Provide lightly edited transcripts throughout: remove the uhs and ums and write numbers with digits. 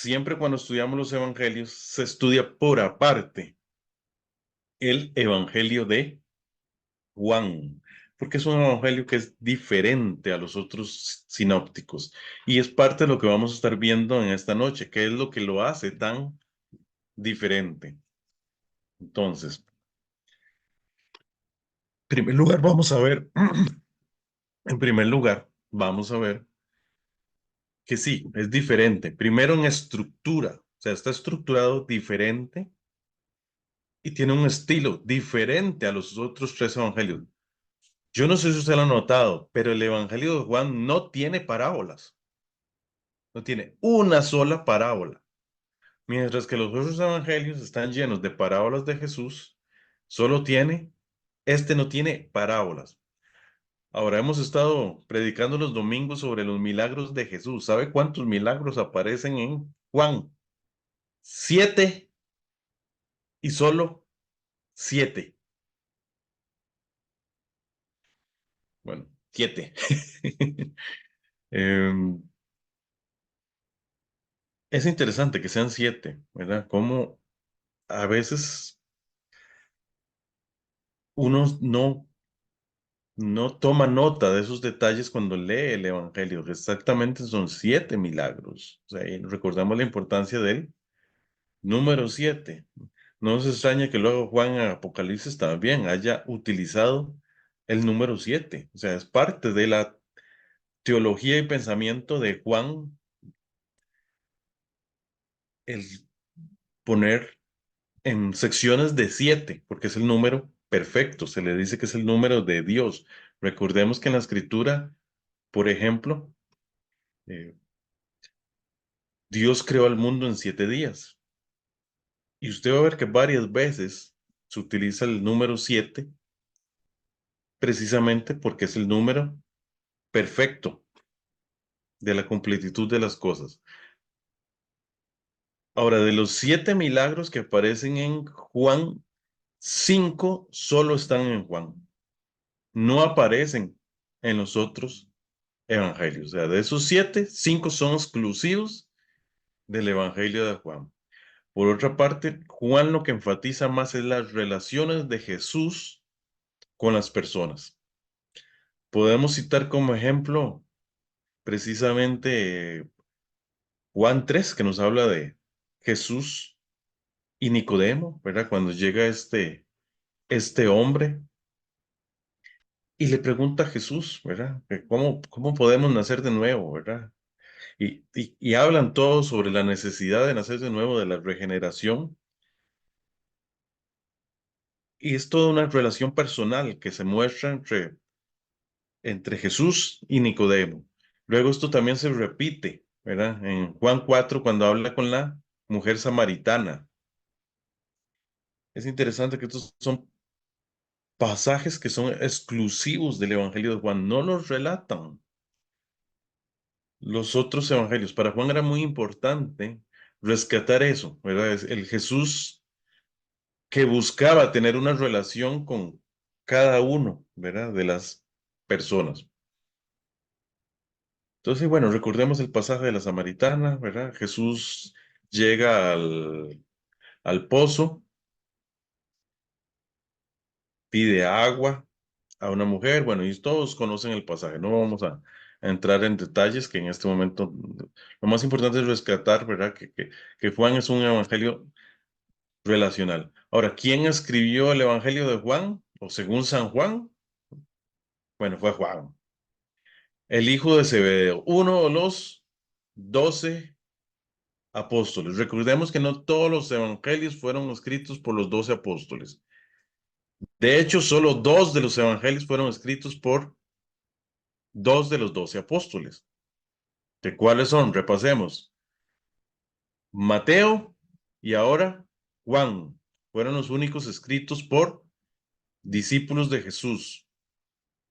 siempre cuando estudiamos los evangelios, se estudia por aparte el evangelio de Juan, porque es un evangelio que es diferente a los otros sinópticos y es parte de lo que vamos a estar viendo en esta noche, que es lo que lo hace tan diferente. Entonces, en primer lugar, vamos a ver, en primer lugar, vamos a ver que sí, es diferente. Primero en estructura, o sea, está estructurado diferente y tiene un estilo diferente a los otros tres evangelios. Yo no sé si usted lo ha notado, pero el evangelio de Juan no tiene parábolas, no tiene una sola parábola. Mientras que los otros evangelios están llenos de parábolas de Jesús, este no tiene parábolas. Ahora hemos estado predicando los domingos sobre los milagros de Jesús. ¿Sabe cuántos milagros aparecen en Juan? 7 y solo 7. Bueno, 7. Em, es interesante que sean 7, ¿verdad? Como a veces uno no toma nota de esos detalles cuando lee el Evangelio. Exactamente son 7 milagros. O sea, y recordamos la importancia del número 7. No nos extraña que luego Juan en Apocalipsis también haya utilizado el número 7. O sea, es parte de la teología y pensamiento de Juan el poner en secciones de 7, porque es el número perfecto. Se le dice que es el número de Dios. Recordemos que en la escritura, por ejemplo, eh, Dios creó al mundo en 7 días. Y usted va a ver que varias veces se utiliza el número 7 precisamente porque es el número perfecto de la completitud de las cosas. Ahora, de los 7 milagros que aparecen en Juan, 5 solo están en Juan. No aparecen en los otros evangelios. O sea, de esos 7, 5 son exclusivos del evangelio de Juan. Por otra parte, Juan lo que enfatiza más es las relaciones de Jesús con las personas. Podemos citar como ejemplo precisamente Juan 3, que nos habla de Jesús y Nicodemo, ¿verdad? Cuando llega este hombre y le pregunta a Jesús, ¿verdad? Que ¿Cómo podemos nacer de nuevo, ¿verdad? Y hablan todos sobre la necesidad de nacer de nuevo, de la regeneración. Y es toda una relación personal que se muestra entre Jesús y Nicodemo. Luego esto también se repite, ¿verdad? En Juan 4, cuando habla con la mujer samaritana. Es interesante que estos son pasajes que son exclusivos del Evangelio de Juan, no los relatan los otros evangelios. Para Juan era muy importante rescatar eso, ¿verdad? Es el Jesús que buscaba tener una relación con cada uno, ¿verdad? De las personas. Entonces, bueno, recordemos el pasaje de la samaritana, ¿verdad? Jesús llega al pozo, pide agua a una mujer, bueno, y todos conocen el pasaje, no vamos a entrar en detalles que en este momento lo más importante es rescatar, ¿verdad? Que Juan es un evangelio relacional. Ahora, ¿quién escribió el evangelio de Juan? O según San Juan, bueno, fue Juan, el hijo de Zebedeo, uno de los 12 apóstoles. Recordemos que no todos los evangelios fueron escritos por los 12 apóstoles. De hecho, solo dos de los evangelios fueron escritos por dos de los 12 apóstoles. ¿De cuáles son? Repasemos. Mateo y ahora Juan fueron los únicos escritos por discípulos de Jesús.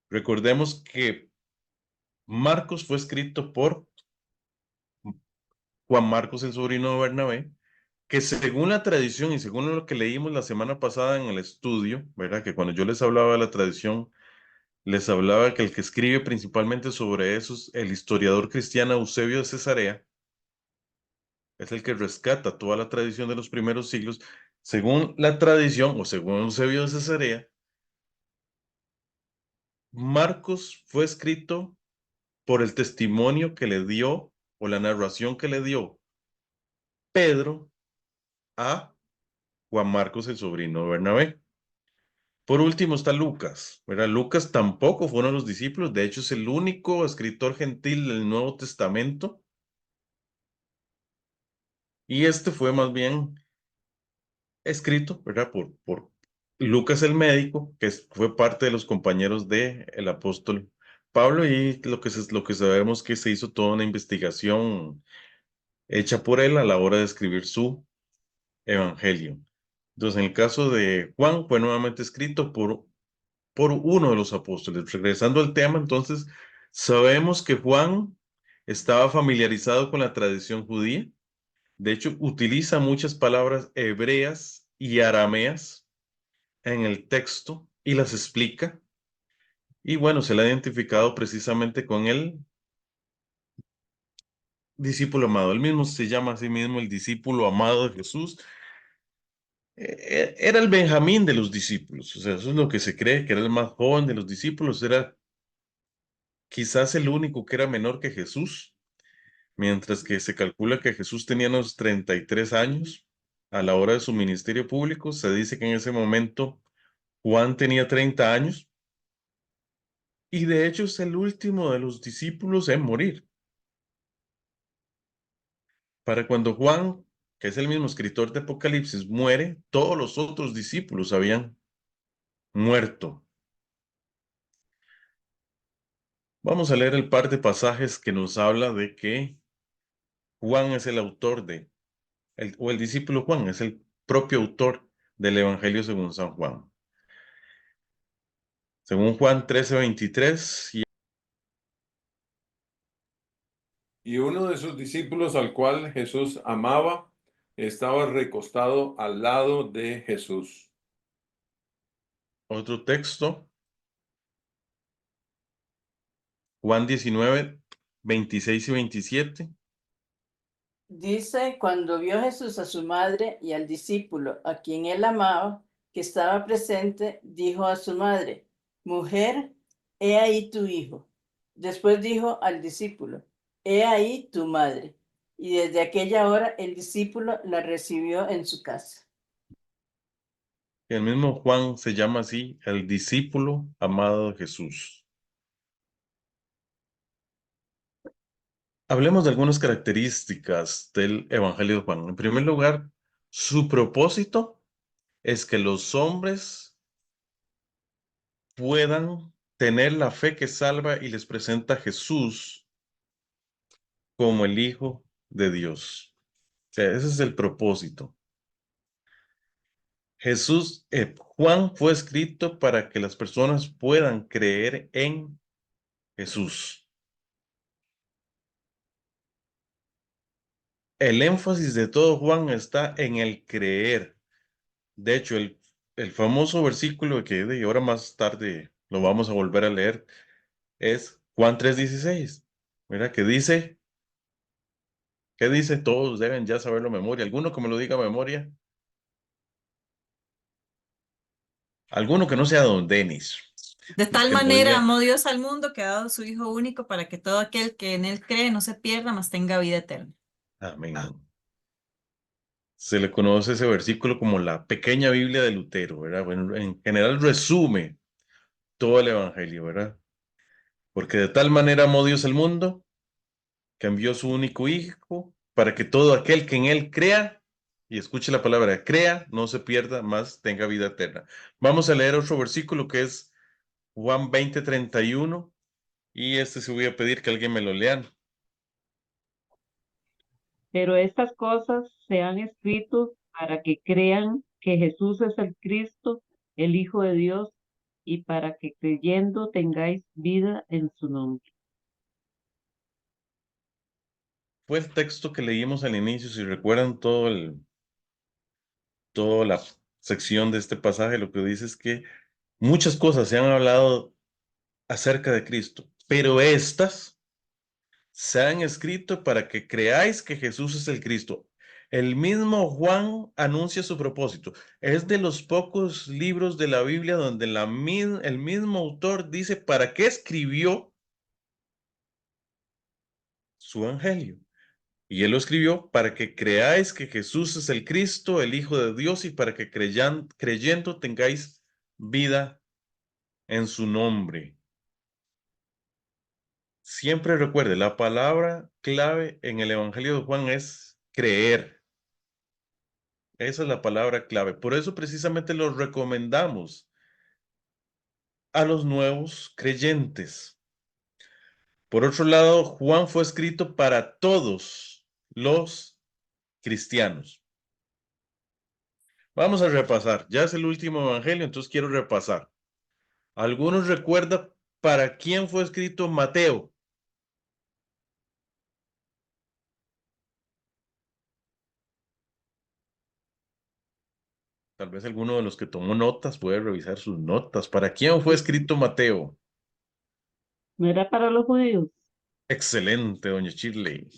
Recordemos que Marcos fue escrito por Juan Marcos, el sobrino de Bernabé, que según la tradición y según lo que leímos la semana pasada en el estudio, ¿verdad? Que cuando yo les hablaba de la tradición, les hablaba que el que escribe principalmente sobre eso es el historiador cristiano Eusebio de Cesarea. es el que rescata toda la tradición de los primeros siglos. Según la tradición, o según Eusebio de Cesarea, Marcos fue escrito por el testimonio que le dio, o la narración que le dio Pedro a Juan Marcos, el sobrino de Bernabé. Por último está Lucas, ¿verdad? Lucas tampoco fue uno de los discípulos, de hecho es el único escritor gentil del Nuevo Testamento, y este fue más bien escrito, ¿verdad? Por Lucas el médico, que fue parte de los compañeros del apóstol Pablo, y lo que sabemos que se hizo toda una investigación hecha por él a la hora de escribir su evangelio. Entonces, en el caso de Juan, fue nuevamente escrito por uno de los apóstoles. Regresando al tema, entonces, sabemos que Juan estaba familiarizado con la tradición judía. De hecho, utiliza muchas palabras hebreas y arameas en el texto y las explica. Y bueno, se le ha identificado precisamente con el discípulo amado. Él mismo se llama a sí mismo el discípulo amado de Jesús. Era el Benjamín de los discípulos, o sea, eso es lo que se cree, que era el más joven de los discípulos, era quizás el único que era menor que Jesús, mientras que se calcula que Jesús tenía unos 33 años a la hora de su ministerio público. Se dice que en ese momento Juan tenía 30 años y de hecho es el último de los discípulos en morir. Para cuando Juan, que es el mismo escritor de Apocalipsis, muere, todos los otros discípulos habían muerto. Vamos a leer el par de pasajes que nos habla de que Juan es el autor o el discípulo Juan es el propio autor del Evangelio según San Juan. Según Juan 13:23, Y uno de sus discípulos, al cual Jesús amaba, estaba recostado al lado de Jesús. otro texto, Juan 19:26 y 27. Dice, cuando vio Jesús a su madre y al discípulo a quien él amaba, que estaba presente, dijo a su madre, mujer, he ahí tu hijo. Después dijo al discípulo, he ahí tu madre. Y desde aquella hora el discípulo la recibió en su casa. El mismo Juan se llama así, el discípulo amado de Jesús. Hablemos de algunas características del Evangelio de Juan. En primer lugar, su propósito es que los hombres puedan tener la fe que salva y les presenta a Jesús como el Hijo de Dios. O sea, ese es el propósito. Juan fue escrito para que las personas puedan creer en Jesús. El énfasis de todo Juan está en el creer. De hecho, el famoso versículo que de ahora más tarde lo vamos a volver a leer es Juan 3:16. Mira, ¿qué dice? Todos deben ya saberlo a memoria. ¿Alguno que me lo diga a memoria? Alguno que no sea don Denis. De Y tal que lo manera diga. amó Dios al mundo que ha dado su Hijo único para que todo aquel que en él cree no se pierda, mas tenga vida eterna. Amén. Se le conoce ese versículo como la pequeña Biblia de Lutero, ¿verdad? Bueno, en general resume todo el Evangelio, ¿verdad? Porque de tal manera amó Dios el mundo que envió su único Hijo para que todo aquel que en él crea, y escuche la palabra crea, no se pierda, más tenga vida eterna. Vamos a leer otro versículo que es Juan 20:31, y este se voy a pedir que alguien me lo lean. Pero estas cosas se han escrito para que crean que Jesús es el Cristo, el Hijo de Dios, y para que creyendo tengáis vida en su nombre. Fue el texto que leímos al inicio, si recuerdan toda la sección de este pasaje, lo que dice es que muchas cosas se han hablado acerca de Cristo, pero estas se han escrito para que creáis que Jesús es el Cristo. El mismo Juan anuncia su propósito. Es de los pocos libros de la Biblia donde el mismo autor dice para qué escribió su evangelio. Y él lo escribió para que creáis que Jesús es el Cristo, el Hijo de Dios, y para que creyendo tengáis vida en su nombre. Siempre recuerde, la palabra clave en el Evangelio de Juan es creer. Esa es la palabra clave. Por eso precisamente lo recomendamos a los nuevos creyentes. Por otro lado, Juan fue escrito para todos los cristianos. Vamos a repasar. Ya es el último evangelio, entonces quiero repasar. ¿Algunos recuerdan para quién fue escrito Mateo? Tal vez alguno de los que tomó notas puede revisar sus notas. ¿Para quién fue escrito Mateo? ¿No era para los judíos? Excelente, doña Shirley.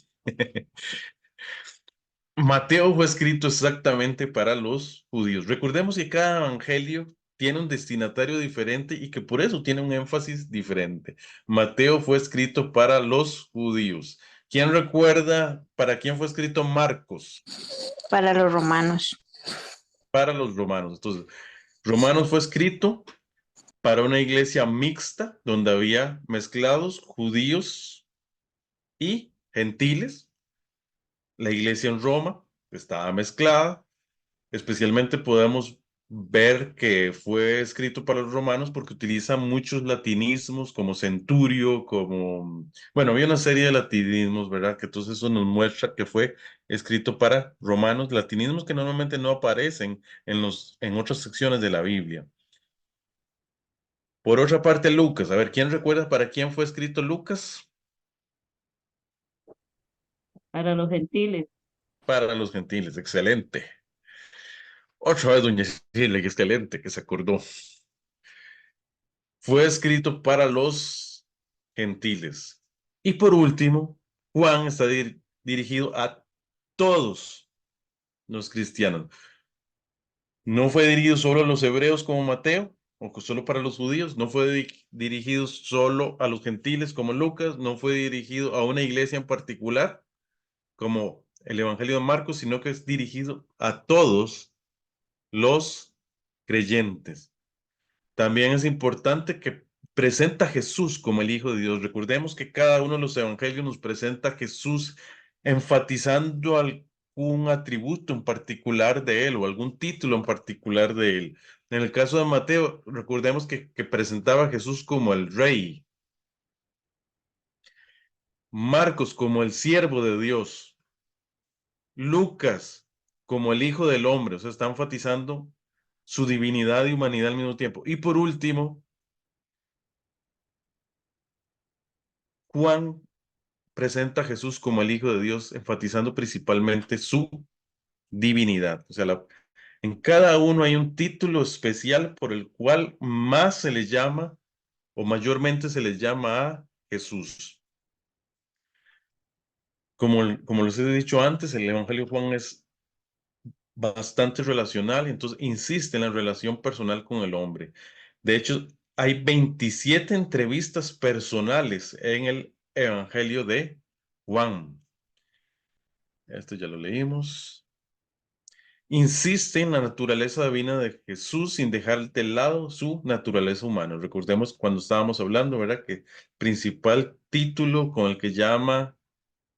Mateo fue escrito exactamente para los judíos. Recordemos que cada evangelio tiene un destinatario diferente y que por eso tiene un énfasis diferente. Mateo fue escrito para los judíos. ¿Quién recuerda para quién fue escrito Marcos? Para los romanos. Para los romanos. Entonces, Romanos fue escrito para una iglesia mixta donde había mezclados judíos y gentiles. La iglesia en Roma estaba mezclada. Especialmente podemos ver que fue escrito para los romanos porque utiliza muchos latinismos como centurio, bueno, había una serie de latinismos, ¿verdad? Que entonces eso nos muestra que fue escrito para romanos, latinismos que normalmente no aparecen en otras secciones de la Biblia. Por otra parte, Lucas, a ver, ¿quién recuerda para quién fue escrito Lucas? Para los gentiles. Para los gentiles, excelente. Otra vez, doña Cecilia, que excelente, que se acordó. Fue escrito para los gentiles. Y por último, Juan está dirigido a todos los cristianos. No fue dirigido solo a los hebreos como Mateo, o solo para los judíos, no fue dirigido solo a los gentiles como Lucas, no fue dirigido a una iglesia en particular como el Evangelio de Marcos, sino que es dirigido a todos los creyentes. También es importante que presenta a Jesús como el Hijo de Dios. Recordemos que cada uno de los evangelios nos presenta a Jesús enfatizando algún atributo en particular de él o algún título en particular de él. En el caso de Mateo, recordemos que presentaba a Jesús como el Rey. Marcos como el siervo de Dios. Lucas como el Hijo del Hombre. O sea, está enfatizando su divinidad y humanidad al mismo tiempo. Y por último, Juan presenta a Jesús como el Hijo de Dios, enfatizando principalmente su divinidad. O sea, en cada uno hay un título especial por el cual más se le llama o mayormente se les llama a Jesús. Como les he dicho antes, el Evangelio de Juan es bastante relacional, entonces insiste en la relación personal con el hombre. De hecho, hay 27 entrevistas personales en el Evangelio de Juan. Esto ya lo leímos. Insiste en la naturaleza divina de Jesús sin dejar de lado su naturaleza humana. Recordemos cuando estábamos hablando, ¿verdad? Que el principal título con el que llama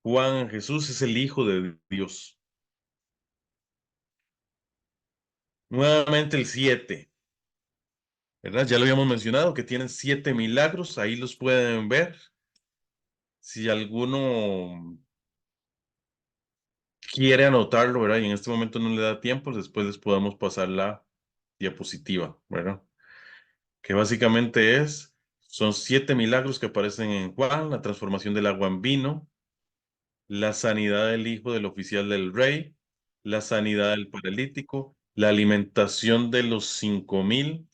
Juan a Jesús es el Hijo de Dios. Nuevamente el 7, ¿verdad? Ya lo habíamos mencionado, que tienen 7 milagros, ahí los pueden ver. Si alguno quiere anotarlo, ¿verdad? Y en este momento no le da tiempo, después les podemos pasar la diapositiva, ¿verdad? Que básicamente son 7 milagros que aparecen en Juan: la transformación del agua en vino, la sanidad del hijo del oficial del rey, la sanidad del paralítico, la alimentación de los 5,000,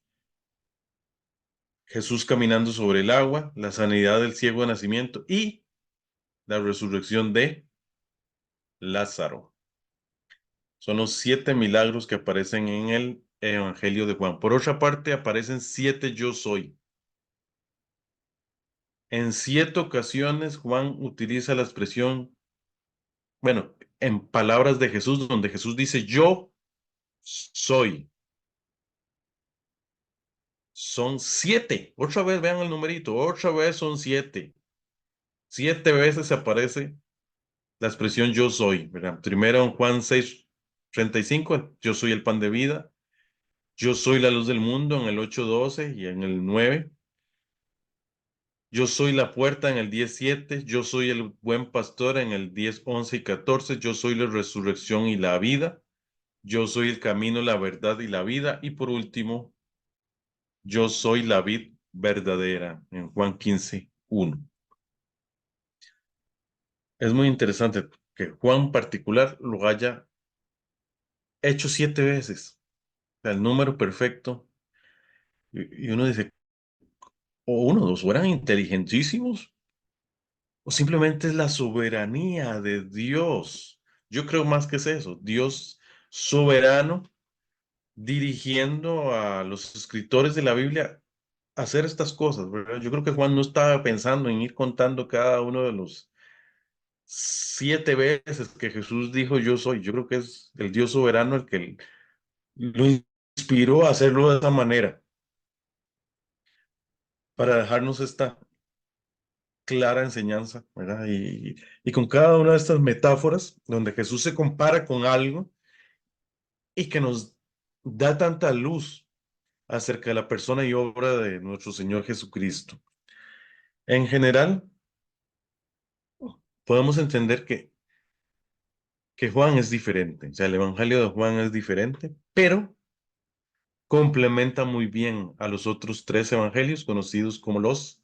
Jesús caminando sobre el agua, la sanidad del ciego de nacimiento y la resurrección de Lázaro. Son los 7 milagros que aparecen en el Evangelio de Juan. Por otra parte, aparecen 7 yo soy. En 7 ocasiones, Juan utiliza la expresión, bueno, en palabras de Jesús, donde Jesús dice yo soy. Son 7. Otra vez, vean el numerito. Otra vez son 7. 7 veces aparece la expresión yo soy, ¿verdad? Primero en Juan 6:35, yo soy el pan de vida. Yo soy la luz del mundo en el 8:12 y en el 9. Yo soy la puerta en el 10:7. Yo soy el buen pastor en el 10:11 y 14. Yo soy la resurrección y la vida. Yo soy el camino, la verdad y la vida. Y por último, yo soy la vid verdadera en Juan 15:1. Es muy interesante que Juan en particular lo haya hecho 7 veces. O sea, el número perfecto. Y uno dice, o uno, dos, eran inteligentísimos, o simplemente es la soberanía de Dios. Yo creo más que es eso, Dios soberano dirigiendo a los escritores de la Biblia a hacer estas cosas, ¿verdad? Yo creo que Juan no estaba pensando en ir contando cada uno de los 7 veces que Jesús dijo yo soy. Yo creo que es el Dios soberano el que lo inspiró a hacerlo de esa manera, para dejarnos esta clara enseñanza, ¿verdad? Y con cada una de estas metáforas, donde Jesús se compara con algo y que nos da tanta luz acerca de la persona y obra de nuestro Señor Jesucristo. En general, podemos entender que Juan es diferente, o sea, el Evangelio de Juan es diferente, pero complementa muy bien a los otros 3 evangelios conocidos como los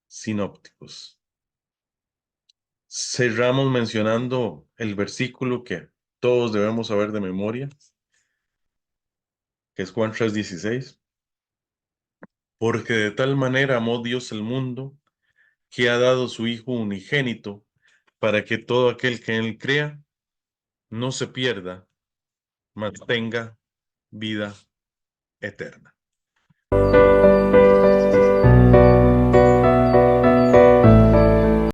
sinópticos. Cerramos mencionando el versículo que todos debemos saber de memoria, que es Juan 3:16. Porque de tal manera amó Dios el mundo, que ha dado su Hijo unigénito, para que todo aquel que en él crea no se pierda, mas tenga vida eterna.